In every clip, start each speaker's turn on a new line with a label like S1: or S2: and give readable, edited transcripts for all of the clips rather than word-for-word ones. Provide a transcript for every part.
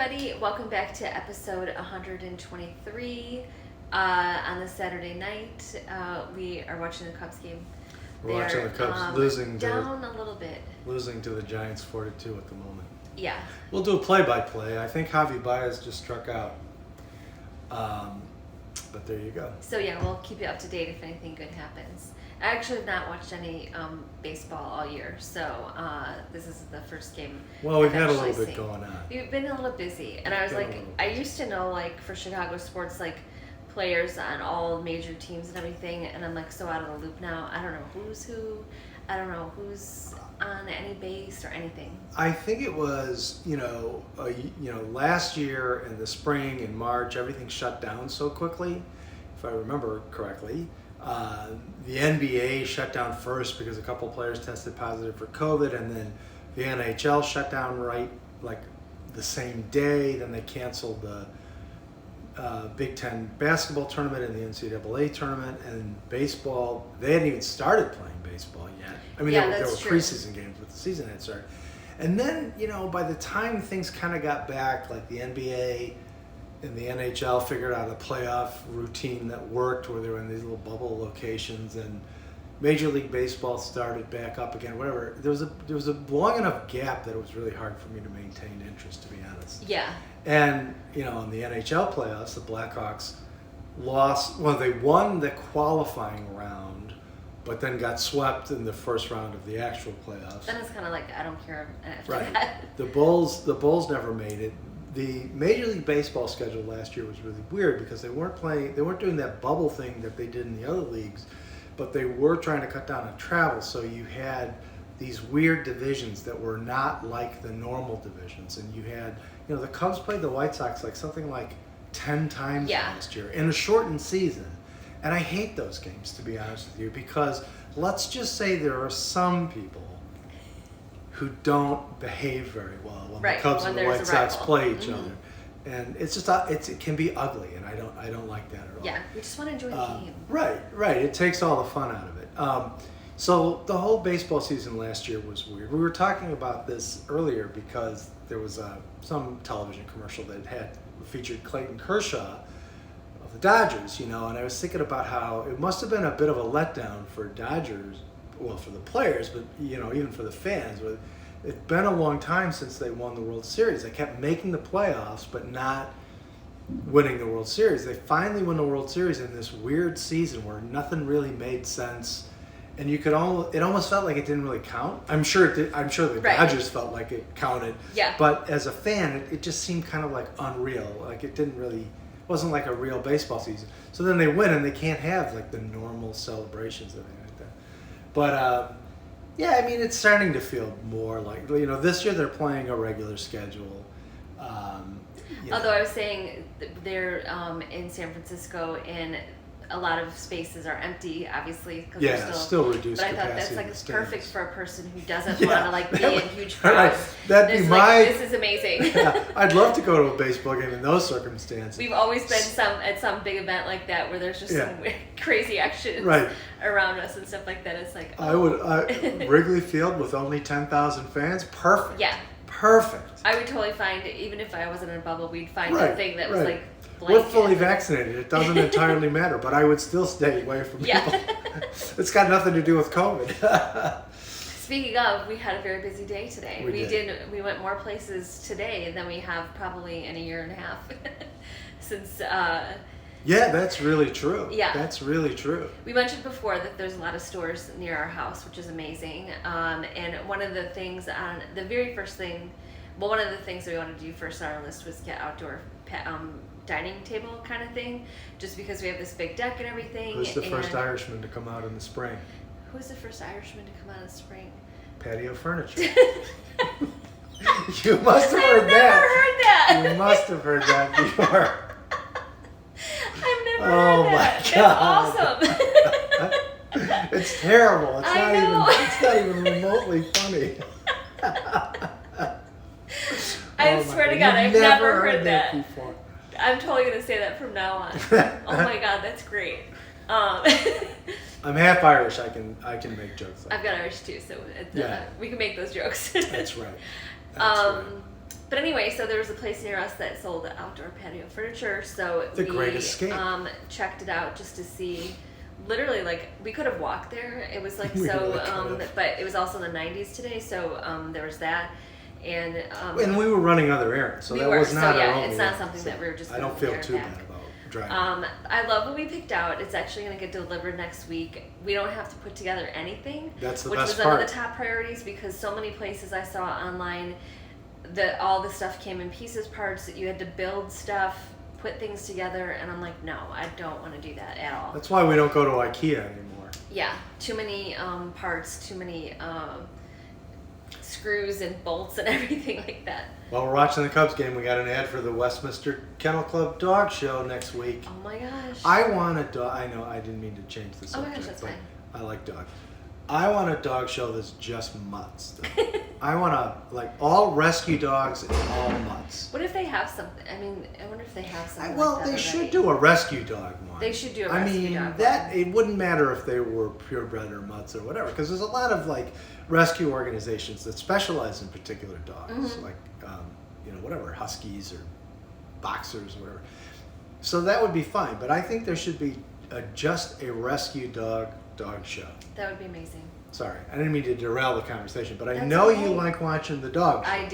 S1: everybody. Welcome back to episode 123. On this Saturday night, we are watching the Cubs game.
S2: We're watching the Cubs losing
S1: down a little bit.
S2: Losing to the Giants 4-2 at the moment.
S1: Yeah.
S2: We'll do a play-by-play. I think Javi Baez just struck out. But there you go.
S1: So yeah, we'll keep you up to date if anything good happens. I actually have not watched any baseball all year, so this is the first game.
S2: Well, we've
S1: I've
S2: had a little
S1: actually
S2: bit
S1: seen.
S2: going on.
S1: We've been a little busy, and I was like, I used to know like for Chicago sports like players on all major teams and everything, and I'm like so out of the loop now. I don't know who's who. I don't know who's on any base or anything.
S2: I think it was, last year in the spring and March, everything shut down so quickly, if I remember correctly. The NBA shut down first because a couple players tested positive for COVID, and then the NHL shut down like the same day. Then they canceled the Big Ten basketball tournament and the NCAA tournament, and baseball. They hadn't even started playing baseball yet. I mean, there were preseason games, but the season had started. And then, by the time things kind of got back, like the NBA and the NHL figured out a playoff routine that worked, where they were in these little bubble locations, and Major League Baseball started back up again. Whatever, there was a long enough gap that it was really hard for me to maintain interest, to be honest.
S1: Yeah.
S2: And in the NHL playoffs, the Blackhawks lost. Well, they won the qualifying round, but then got swept in the first round of the actual playoffs.
S1: Then it's kind of like I don't care after
S2: right.
S1: that.
S2: The Bulls never made it. The Major League Baseball schedule last year was really weird because they weren't doing that bubble thing that they did in the other leagues, but they were trying to cut down on travel. So you had these weird divisions that were not like the normal divisions, and you had, the Cubs played the White Sox like something like 10 times last year in a shortened season. And I hate those games, to be honest with you, because let's just say there are some people who don't behave very well when the Cubs and the White Sox play each other, and it's just it can be ugly, and I don't like that at all.
S1: Yeah, we just want to enjoy the game.
S2: Right. It takes all the fun out of it. So the whole baseball season last year was weird. We were talking about this earlier because there was some television commercial that had featured Clayton Kershaw of the Dodgers, and I was thinking about how it must have been a bit of a letdown for Dodgers, well, for the players, but even for the fans. It's been a long time since they won the World Series. They kept making the playoffs, but not winning the World Series. They finally won the World Series in this weird season where nothing really made sense, and it almost felt like it didn't really count. I'm sure it did. I'm sure the Dodgers felt like it counted.
S1: Yeah.
S2: But as a fan, it just seemed kind of like unreal. Like it wasn't like a real baseball season. So then they win, and they can't have like the normal celebrations and everything like that. But it's starting to feel more like, this year they're playing a regular schedule.
S1: Although I was saying they're in San Francisco, and a lot of spaces are empty, obviously. Cause they're
S2: still reduced
S1: capacity. But I thought that's perfect for a person who doesn't want to be in huge crowds.
S2: Right. That'd be
S1: this is amazing.
S2: I'd love to go to a baseball game in those circumstances.
S1: We've always been at some big event like that where there's just some weird, crazy action around us and stuff like that. It's like,
S2: Wrigley Field with only 10,000 fans, perfect.
S1: Yeah.
S2: Perfect.
S1: I would totally find, even if I wasn't in a bubble, we'd find a thing that was like blanket.
S2: We're fully vaccinated. It doesn't entirely matter, but I would still stay away from people. It's got nothing to do with COVID.
S1: Speaking of, we had a very busy day today.
S2: We
S1: went more places today than we have probably in a year and a half since.
S2: Yeah, that's really true.
S1: Yeah.
S2: That's really true.
S1: We mentioned before that there's a lot of stores near our house, which is amazing. And one of the things one of the things that we wanted to do first on our list was get outdoor dining table kind of thing, just because we have this big deck and everything.
S2: Who's the first Irishman to come out in the spring?
S1: Who's the first Irishman to come out in the spring?
S2: Patio furniture. You must have heard that.
S1: I've never heard that.
S2: You must have heard that before.
S1: I've never heard that.
S2: God.
S1: That's awesome.
S2: It's terrible. It's not even remotely funny.
S1: I swear to God, I've never heard that.
S2: Before.
S1: I'm totally going to say that from now on. Oh my God, that's great.
S2: I'm half Irish. I can make jokes like
S1: I've got Irish too, so we can make those jokes.
S2: That's right. That's right.
S1: But anyway, so there was a place near us that sold outdoor patio furniture. So
S2: The
S1: we
S2: Great Escape.
S1: Checked it out just to see. Literally, like, we could have walked there. It was like
S2: We
S1: so,
S2: really could have.
S1: but it was also the 90s today, so there was that. And
S2: we were running other errands, so
S1: we
S2: that
S1: were,
S2: was not
S1: so yeah,
S2: our only
S1: it's not
S2: errand.
S1: something that we were just
S2: I don't
S1: going
S2: feel
S1: there
S2: too
S1: and back.
S2: bad about driving.
S1: I love what we picked out. It's actually going to get delivered next week. We don't have to put together anything,
S2: That's the
S1: which
S2: best
S1: was one of
S2: part.
S1: the top priorities because so many places I saw online that all the stuff came in pieces, parts, that you had to build stuff, put things together, and I'm like, no, I don't want to do that at all.
S2: That's why we don't go to IKEA anymore.
S1: Yeah, too many parts, too many screws and bolts and everything like that.
S2: While we're watching the Cubs game, we got an ad for the Westminster Kennel Club dog show next week.
S1: Oh my gosh.
S2: I want a dog. I know I didn't mean to change the
S1: Oh my
S2: subject,
S1: gosh, that's
S2: but
S1: fine.
S2: I like dogs. I want a dog show that's just mutts. I want like all rescue dogs and all mutts.
S1: What if they have something? I mean, I wonder if they have something.
S2: Well,
S1: like that
S2: they should
S1: already.
S2: do a rescue dog one.
S1: They should do a
S2: I
S1: rescue
S2: mean,
S1: dog
S2: that
S1: one.
S2: it wouldn't matter if they were purebred or mutts or whatever, because there's a lot of like rescue organizations that specialize in particular dogs,
S1: Mhm.
S2: like whatever, huskies or boxers or whatever. So that would be fine, but I think there should be just a rescue dog show.
S1: That would be amazing.
S2: Sorry, I didn't mean to derail the conversation, but I
S1: That's
S2: know
S1: okay.
S2: you like watching the dog show.
S1: I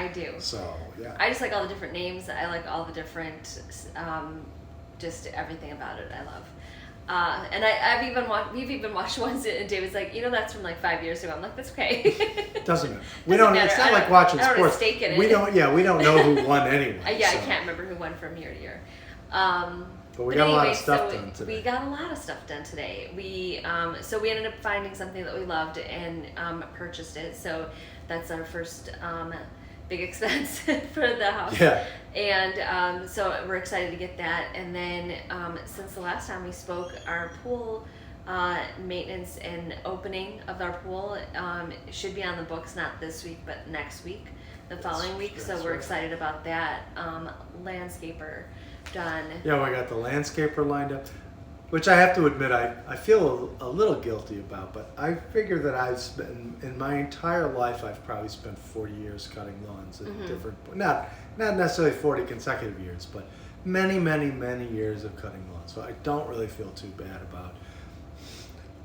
S1: do.
S2: So yeah.
S1: I just like all the different names. I like all the different, just everything about it. I love. And we've even watched ones, and David's like, that's from like 5 years ago. I'm like, that's okay.
S2: Doesn't matter.
S1: Doesn't matter.
S2: It's not
S1: I
S2: like
S1: don't-
S2: watching
S1: I don't have a
S2: sports.
S1: stake in
S2: We
S1: it.
S2: don't. Yeah, we don't know who won anyway.
S1: Yeah,
S2: so.
S1: I can't remember who won from year to year.
S2: But we got a lot of
S1: anyway,
S2: stuff
S1: so
S2: done today.
S1: We got a lot of stuff done today. We ended up finding something that we loved and purchased it. So that's our first big expense for the house.
S2: Yeah.
S1: And so we're excited to get that. And then since the last time we spoke, our pool maintenance and opening of our pool should be on the books, not this week, but next week, the following week. So
S2: that's
S1: we're
S2: right.
S1: excited about that. Landscaper done.
S2: Yeah, we got the landscaper lined up, which I have to admit I feel a little guilty about. But I figure that I've spent in my entire life I've probably spent 40 years cutting lawns at
S1: Mhm.
S2: different not necessarily 40 consecutive years, but many years of cutting lawns. So I don't really feel too bad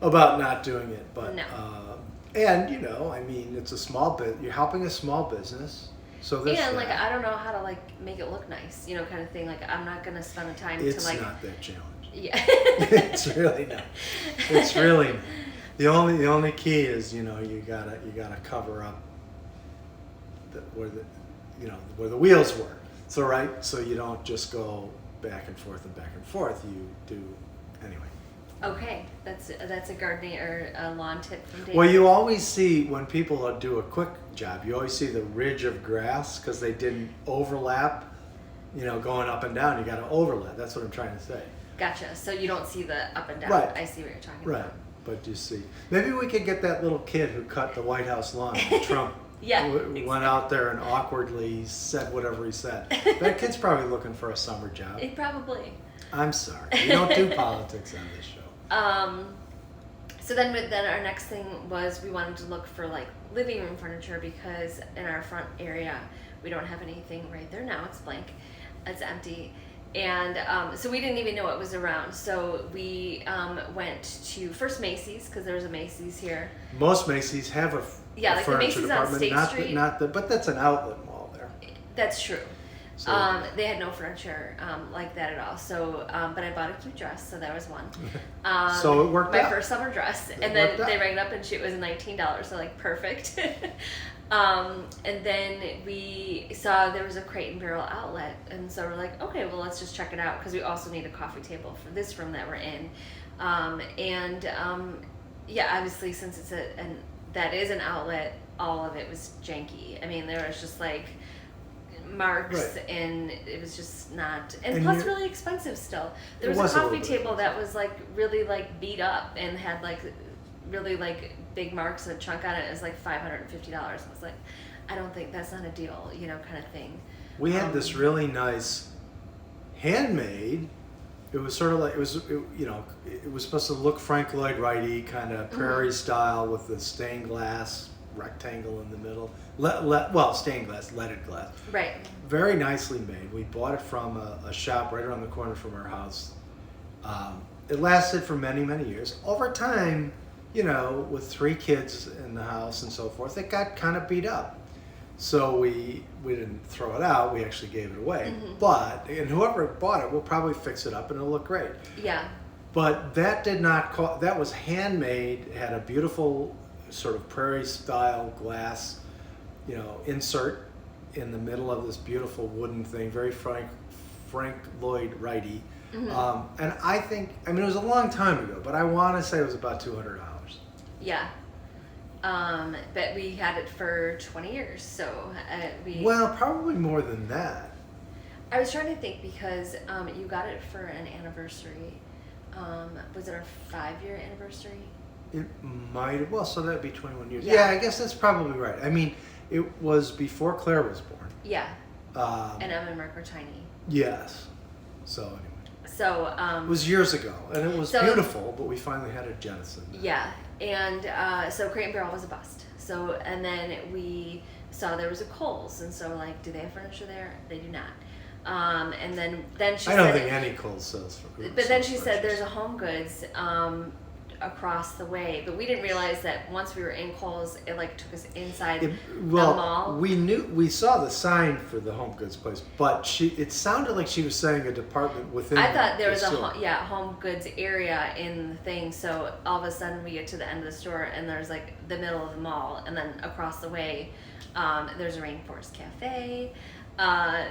S2: about not doing it. But
S1: No.
S2: and I mean, it's a small bit. You're helping a small business. So there's
S1: And
S2: that.
S1: I don't know how to make it look nice, kind of thing. Like I'm not gonna spend the time
S2: It's
S1: to
S2: not that challenging.
S1: Yeah.
S2: It's really not. It's really not. The only key is you gotta cover up where the wheels were. So so you don't just go back and forth. You do anyway.
S1: Okay, that's a gardening or a lawn tip from David.
S2: Well, you always see when people do a quick job, you always see the ridge of grass because they didn't overlap. Going up and down, you got to overlap. That's what I'm trying to say.
S1: Gotcha. So you don't see the up and down.
S2: Right.
S1: I see what you're talking
S2: Right,
S1: about.
S2: but you see, maybe we could get that little kid who cut the White House lawn. when Trump
S1: Yeah,
S2: went out there and awkwardly said whatever he said. That kid's probably looking for a summer job.
S1: Probably.
S2: I'm sorry, we don't do politics on this show.
S1: So then our next thing was we wanted to look for living room furniture because in our front area we don't have anything right there now. It's blank. It's empty. And so we didn't even know what was around. So we went to first Macy's because there was a Macy's here.
S2: Most Macy's have a
S1: Yeah, like the
S2: furniture
S1: Macy's on
S2: department,
S1: State
S2: not
S1: Street.
S2: but that's an outlet mall there.
S1: That's true.
S2: So,
S1: They had no furniture like that at all. So, but I bought a cute dress, so that was one.
S2: So it worked
S1: my
S2: out.
S1: first summer dress,
S2: It
S1: and then
S2: worked out.
S1: they rang it up, and it was $19. So perfect. And then we saw there was a Crate and Barrel outlet, and so we're like, okay, well let's just check it out because we also need a coffee table for this room that we're in. Yeah, obviously since it's that is an outlet, all of it was janky. I mean, there was just marks
S2: Right.
S1: and it was just not, and
S2: And
S1: plus
S2: you-
S1: really expensive still. There
S2: It
S1: was
S2: was
S1: a
S2: a
S1: coffee
S2: little bit
S1: table that was really beat up and had really big marks and a chunk on it. It was $550. I was like, I don't think that's not a deal, kind of thing.
S2: We had this really nice handmade. It was sort of like it was supposed to look Frank Lloyd Wright-y kind of prairie style with the stained glass rectangle in the middle. Stained glass, leaded glass.
S1: Right.
S2: Very nicely made. We bought it from a shop right around the corner from our house. It lasted for many, many years. Over time, with 3 kids in the house and so forth, it got kind of beat up. So we didn't throw it out. We actually gave it away.
S1: Mm-hmm.
S2: And whoever bought it will probably fix it up and it'll look great.
S1: Yeah.
S2: But that did not that was handmade, had a beautiful sort of prairie style glass, insert in the middle of this beautiful wooden thing, very Frank Lloyd Wrighty.
S1: Mm-hmm.
S2: And I think, it was a long time ago, but I want to say it was about $200.
S1: Yeah. But we had it for 20 years, so
S2: Well, probably more than that.
S1: I was trying to think because you got it for an anniversary. Was it our 5-year anniversary?
S2: It might, so that'd be 21 years.
S1: Yeah.
S2: Yeah, I guess that's probably right. It was before Claire was born.
S1: Yeah. And Emma and Mark were tiny.
S2: Yes. So anyway.
S1: So
S2: it was years ago, and it was
S1: so,
S2: beautiful, but we finally had a jettison.
S1: Yeah, and so Crate & Barrel was a bust. So, and then we saw there was a Kohl's, and so we're like, do they have furniture there? They do not. And then she said...
S2: I don't think any Kohl's sells for.
S1: But then she said there's a Home Goods across the way, but we didn't realize that once we were in Kohl's, it took us inside the mall.
S2: We saw the sign for the Home Goods place, but it sounded like she was saying a department within.
S1: I thought there was
S2: store.
S1: Home Goods area in the thing. So all of a sudden we get to the end of the store and there's the middle of the mall, and then across the way there's a Rainforest Cafe.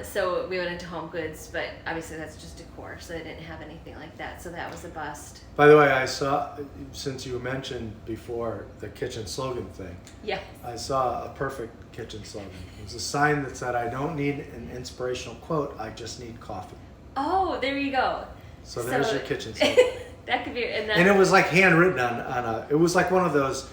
S1: So we went into Home Goods, but obviously that's just decor, so they didn't have anything like that. So that was a bust.
S2: By the way, I saw, since you mentioned before the kitchen slogan thing,
S1: Yeah.
S2: I saw a perfect kitchen slogan. It was a sign that said, "I don't need an inspirational quote, I just need coffee."
S1: Oh, there you go.
S2: So there's your kitchen slogan.
S1: That could be, and
S2: it was handwritten on a. It was one of those,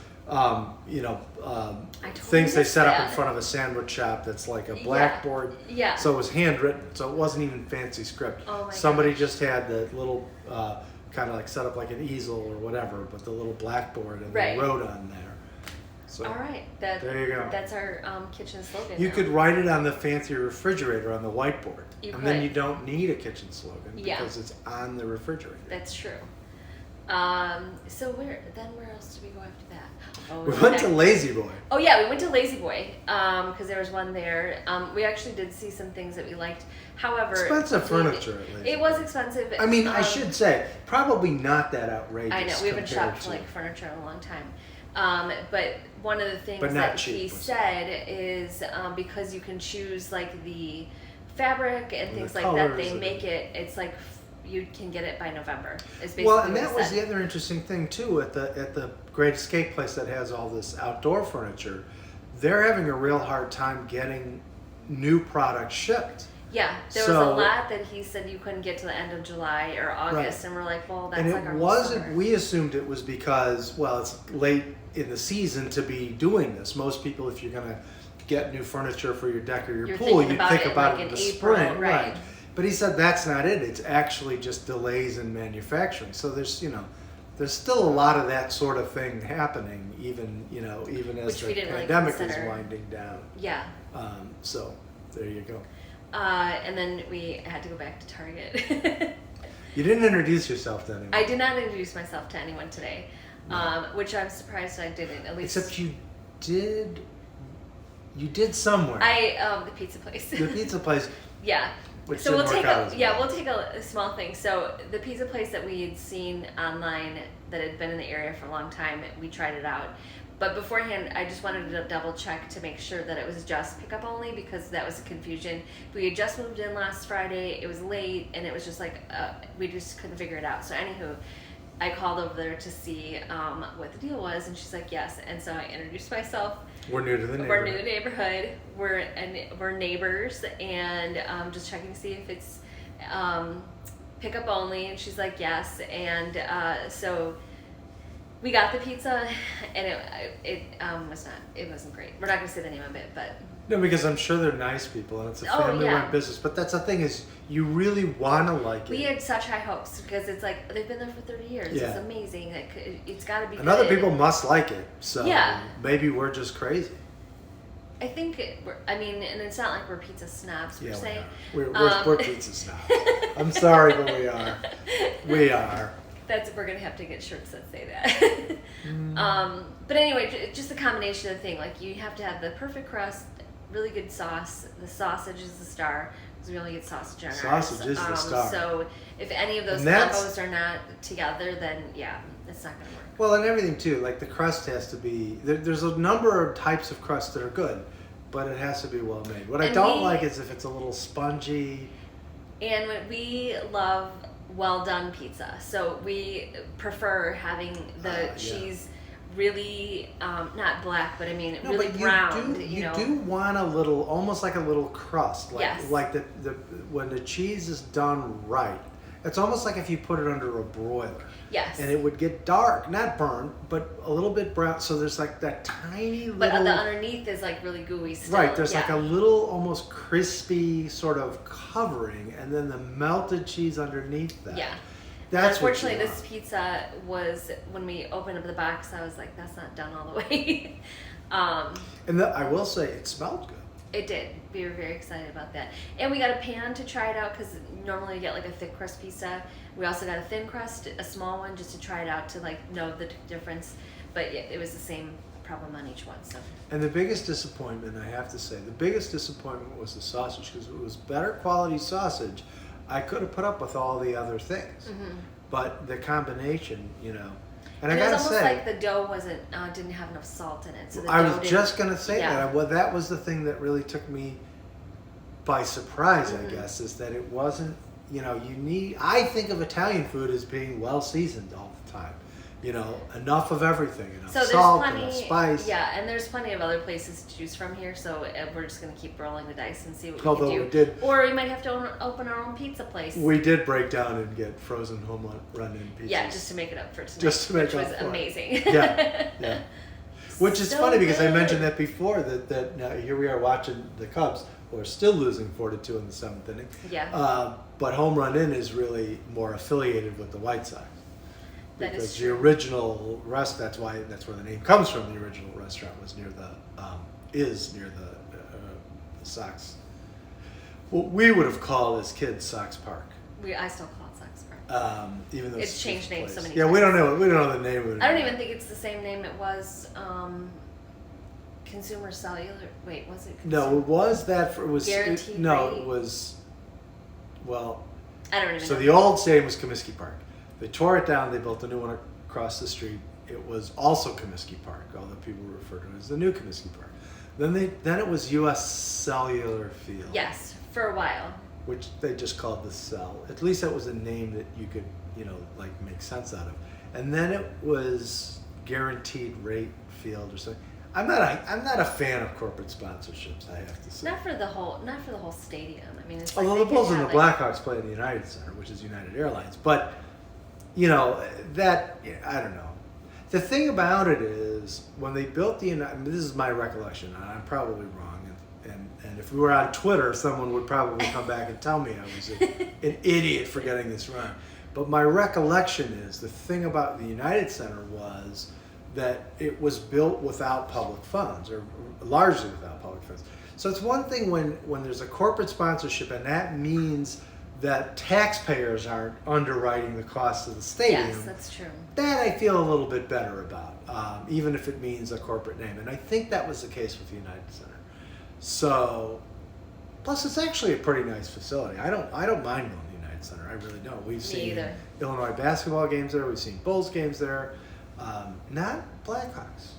S2: things they set up in front of a sandwich shop. That's like a blackboard.
S1: Yeah.
S2: So it was handwritten. So it wasn't even fancy script.
S1: Oh my
S2: Somebody
S1: gosh.
S2: just had the little kind of set up like an easel or whatever, but the little blackboard, and they wrote on there. So
S1: all right.
S2: there you go.
S1: That's our kitchen slogan.
S2: You
S1: now.
S2: could write it on the fancy refrigerator on the whiteboard, then
S1: could.
S2: you don't need a kitchen slogan
S1: Yeah.
S2: because it's on the refrigerator.
S1: That's true. So where else did we go after that? Oh,
S2: We went to Lazy Boy.
S1: Oh yeah, we went to Lazy Boy because there was one there. We actually did see some things that we liked. However,
S2: Expensive furniture at Lazy
S1: it was expensive.
S2: I should say, probably not that outrageous.
S1: I know we haven't shopped
S2: compared
S1: for furniture in a long time. But one of the things
S2: But not
S1: that
S2: cheap,
S1: he
S2: was it?
S1: said is because you can choose the fabric and
S2: And
S1: things
S2: the
S1: like that,
S2: colors
S1: they
S2: and-
S1: make it. It's you can get it by November. Is basically
S2: Well, and
S1: what
S2: that
S1: he
S2: was
S1: said.
S2: the other interesting thing too at the Great Escape place that has all this outdoor furniture. They're having a real hard time getting new products shipped.
S1: Yeah, there was a lot that he said you couldn't get to the end of July or August, and we're like, well, that's
S2: and
S1: like
S2: it
S1: our
S2: wasn't.
S1: summer.
S2: We assumed it was because it's late in the season to be doing this. Most people, if you're gonna get new furniture for your deck or your
S1: You're
S2: pool,
S1: thinking
S2: you
S1: about
S2: think
S1: it
S2: about
S1: like
S2: it in the
S1: in April,
S2: spring,
S1: right.
S2: But he said that's not it. It's actually just delays in manufacturing. So there's still a lot of that sort of thing happening, even as
S1: Which
S2: the
S1: we didn't really
S2: pandemic is
S1: consider.
S2: winding down.
S1: Yeah.
S2: So there you go.
S1: And then we had to go back to Target.
S2: You didn't introduce yourself to anyone.
S1: I did not introduce myself to anyone today, which I'm surprised I didn't. At least
S2: Except you did. You did somewhere.
S1: The pizza place.
S2: The pizza place.
S1: Yeah.
S2: Which
S1: So
S2: didn't work out as well.
S1: we'll take a small thing. So the pizza place that we had seen online that had been in the area for a long time, we tried it out. But beforehand, I just wanted to double check to make sure that it was just pickup only because that was a confusion. We had just moved in last Friday. It was late, and it was just we just couldn't figure it out. So anywho, I called over there to see what the deal was, and she's like, yes. And so I introduced myself.
S2: We're new to the neighborhood.
S1: We're new to the neighborhood. We're neighbors, and just checking to see if it's pickup only. And she's like, yes. And so we got the pizza, and it wasn't great. We're not gonna say the name of it, but
S2: No, because I'm sure they're nice people and it's a
S1: Oh,
S2: family-run
S1: yeah.
S2: business. But that's the thing is, you really want to like
S1: We
S2: it.
S1: had such high hopes because it's like they've been there for 30 years.
S2: Yeah.
S1: It's amazing. It's got to be.
S2: And other
S1: good.
S2: people must like it. So
S1: Yeah.
S2: maybe we're just crazy.
S1: I think. I mean, and it's not like we're pizza snobs per
S2: Yeah,
S1: se.
S2: we're pizza snobs. I'm sorry, but we are. We are.
S1: We're gonna have to get shirts that say that. But anyway, just the combination of the thing. Like you have to have the perfect crust, really good sauce. The sausage is the star because we only get sausage on ours.
S2: Sausage is the star.
S1: So if any of those
S2: And that's-
S1: combos are not together, then yeah, it's not gonna work.
S2: Well, and everything too. Like the crust has to be. There's a number of types of crust that are good, but it has to be well made. What I
S1: And
S2: don't
S1: we-
S2: like is if it's a little spongy.
S1: And we love well done pizza, so we prefer having the
S2: Yeah.
S1: cheese really not black, but I mean
S2: No,
S1: really
S2: but
S1: brown.
S2: You
S1: know.
S2: do want a little, almost like a little crust. Like,
S1: Yes.
S2: Like the when the cheese is done right, it's almost like if you put it under a broiler.
S1: Yes.
S2: And it would get dark, not burnt, but a little bit brown. So there's like that tiny
S1: But
S2: little.
S1: the underneath is like really gooey still.
S2: Right, there's like
S1: yeah.
S2: a little almost crispy sort of covering, and then the melted cheese underneath that.
S1: Yeah.
S2: That's what you
S1: Unfortunately, this
S2: want.
S1: pizza was, when we opened up the box, I was like, that's not done all the way.
S2: And I will say, it smelled good.
S1: It did. We were very excited about that. And we got a pan to try it out because normally you get like a thick crust pizza. We also got a thin crust, a small one, just to try it out to like know the difference. But yeah, it was the same problem on each one. So
S2: And the biggest disappointment, I have to say, the biggest disappointment was the sausage, because it was better quality sausage. I could have put up with all the other things, but the combination, and I
S1: it was
S2: gotta
S1: almost
S2: say,
S1: like the dough didn't have enough salt in it. So the
S2: I
S1: dough
S2: was
S1: didn't-
S2: just gonna say
S1: yeah.
S2: that. Well, that was the thing that really took me by surprise,
S1: Mm-hmm.
S2: I guess, is that it wasn't. I think of Italian food as being well seasoned all the time. Enough of everything, enough
S1: So there's
S2: salt,
S1: plenty,
S2: enough spice.
S1: yeah, and there's plenty of other places to choose from here. So we're just gonna keep rolling the dice and see what
S2: Although
S1: we
S2: we
S1: can do.
S2: did-
S1: Or we might have to open our own pizza place.
S2: We did break down and get frozen home run-in pizzas.
S1: Yeah, just to make it up for tonight.
S2: Just to make
S1: which
S2: up
S1: was
S2: for it.
S1: amazing.
S2: Yeah. Which is
S1: So
S2: funny because I
S1: good.
S2: mentioned that before, that now here we are watching the Cubs, who are still losing 4-2 in the seventh inning.
S1: Yeah.
S2: But Home Run In is really more affiliated with the White Sox.
S1: That is
S2: Because the
S1: true.
S2: original that's where the name comes from. The original restaurant was near the Sox. What we would have called as kids Sox Park.
S1: I still call it Sox Park.
S2: Even though
S1: It's changed names so
S2: place.
S1: many
S2: Yeah, we don't
S1: times.
S2: know the name of it.
S1: I don't even think it's the same name it was. Consumer Cellular. Wait, was it?
S2: No, it was that. It was
S1: Guaranteed
S2: no,
S1: rate?
S2: it was. Well,
S1: I don't even
S2: so
S1: know.
S2: the old stadium was Comiskey Park. They tore it down. They built a new one across the street. It was also Comiskey Park, although people refer to it as the new Comiskey Park. Then it was U.S. Cellular Field.
S1: Yes, for a while.
S2: Which they just called the Cell. At least that was a name that you could, make sense out of. And then it was Guaranteed Rate Field or something. I'm not a fan of corporate sponsorships, I have to say.
S1: Not for the whole stadium. I mean, it's
S2: Although
S1: like
S2: the
S1: they
S2: Bulls
S1: could
S2: and the
S1: have,
S2: Blackhawks play in the United Center, which is United Airlines. But, I don't know. The thing about it is, when they built this is my recollection, and I'm probably wrong, and if we were on Twitter, someone would probably come back and tell me I was an idiot for getting this wrong. But my recollection is, the thing about the United Center was that it was built without public funds, or largely without public funds. So it's one thing when there's a corporate sponsorship, and that means that taxpayers aren't underwriting the cost of the stadium.
S1: Yes, that's true.
S2: That I feel a little bit better about, even if it means a corporate name. And I think that was the case with the United Center. So, plus it's actually a pretty nice facility. I don't mind going to the United Center. I really don't. We've seen
S1: either.
S2: Illinois basketball games there. We've seen Bulls games there. Not Blackhawks.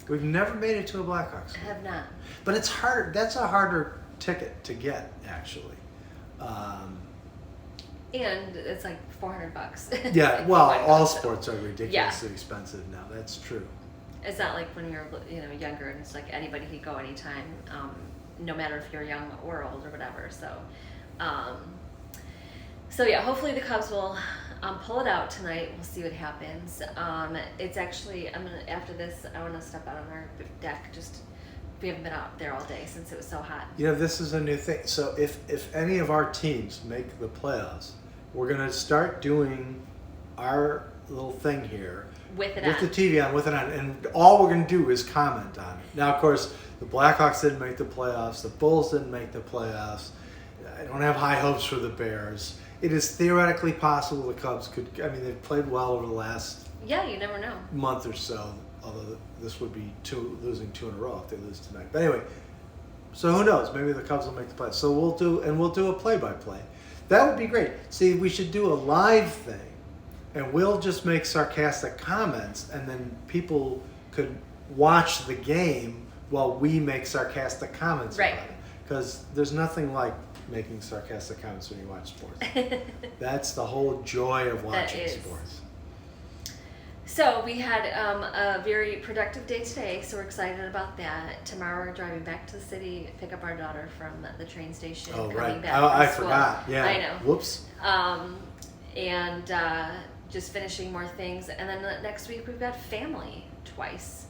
S2: We've never made it to a Blackhawks
S1: I
S2: game.
S1: have not.
S2: But it's hard. That's a harder ticket to get, actually.
S1: And it's like $400.
S2: Yeah, well,
S1: Like,
S2: all
S1: so
S2: sports are ridiculously expensive now. That's true.
S1: It's not like when you're younger and it's like anybody could go anytime, no matter if you're young or old or whatever. So yeah, hopefully the Cubs will pull it out tonight. We'll see what happens. It's actually after this I want to step out on our deck just we haven't been out there all day since it was so hot.
S2: You know, this is a new thing. So if any of our teams make the playoffs, we're gonna start doing our little thing here
S1: With it
S2: with the
S1: on.
S2: TV on, with it on, and all we're gonna do is comment on it. Now, of course, the Blackhawks didn't make the playoffs. The Bulls didn't make the playoffs. I don't have high hopes for the Bears. It is theoretically possible the Cubs could. I mean, they've played well over the last
S1: Yeah, you never know.
S2: month or so. Although this would be losing two in a row if they lose tonight. But anyway, so who knows? Maybe the Cubs will make the playoffs. So we'll do a play-by-play. That would be great. See, we should do a live thing, and we'll just make sarcastic comments, and then people could watch the game while we make sarcastic comments
S1: Right.
S2: about it. Because there's nothing like making sarcastic comments when you watch sports. That's the whole joy of watching
S1: is.
S2: sports.
S1: So we had a very productive day today, so we're excited about that. Tomorrow we're driving back to the city, pick up our daughter from the train station.
S2: Oh,
S1: coming
S2: right.
S1: back from
S2: I
S1: school.
S2: forgot. Yeah.
S1: I know.
S2: Whoops.
S1: And just finishing more things. And then next week we've got family twice.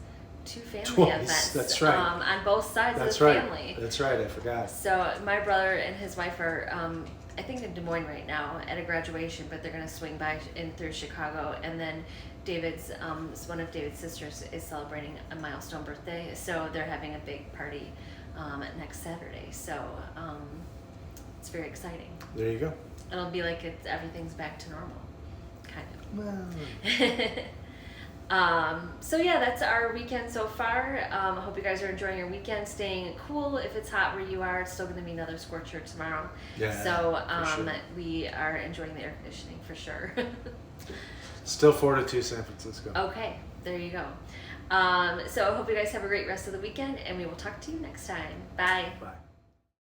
S1: 2 family
S2: Twice,
S1: events.
S2: that's right.
S1: On both sides
S2: That's
S1: of the
S2: right.
S1: family.
S2: That's right. I forgot.
S1: So my brother and his wife are, I think in Des Moines right now at a graduation, but they're going to swing by in through Chicago. And then David's, one of David's sisters is celebrating a milestone birthday, so they're having a big party next Saturday. So it's very exciting.
S2: There you go.
S1: It'll be like everything's back to normal, kind of.
S2: Well,
S1: So yeah, that's our weekend so far. I hope you guys are enjoying your weekend, staying cool. If it's hot where you are, it's still going to be another scorcher tomorrow.
S2: Yeah,
S1: So
S2: for sure.
S1: we are enjoying the air conditioning for sure.
S2: still 4-2 San Francisco.
S1: Okay, there you go. So I hope you guys have a great rest of the weekend, and we will talk to you next time. Bye.
S2: Bye.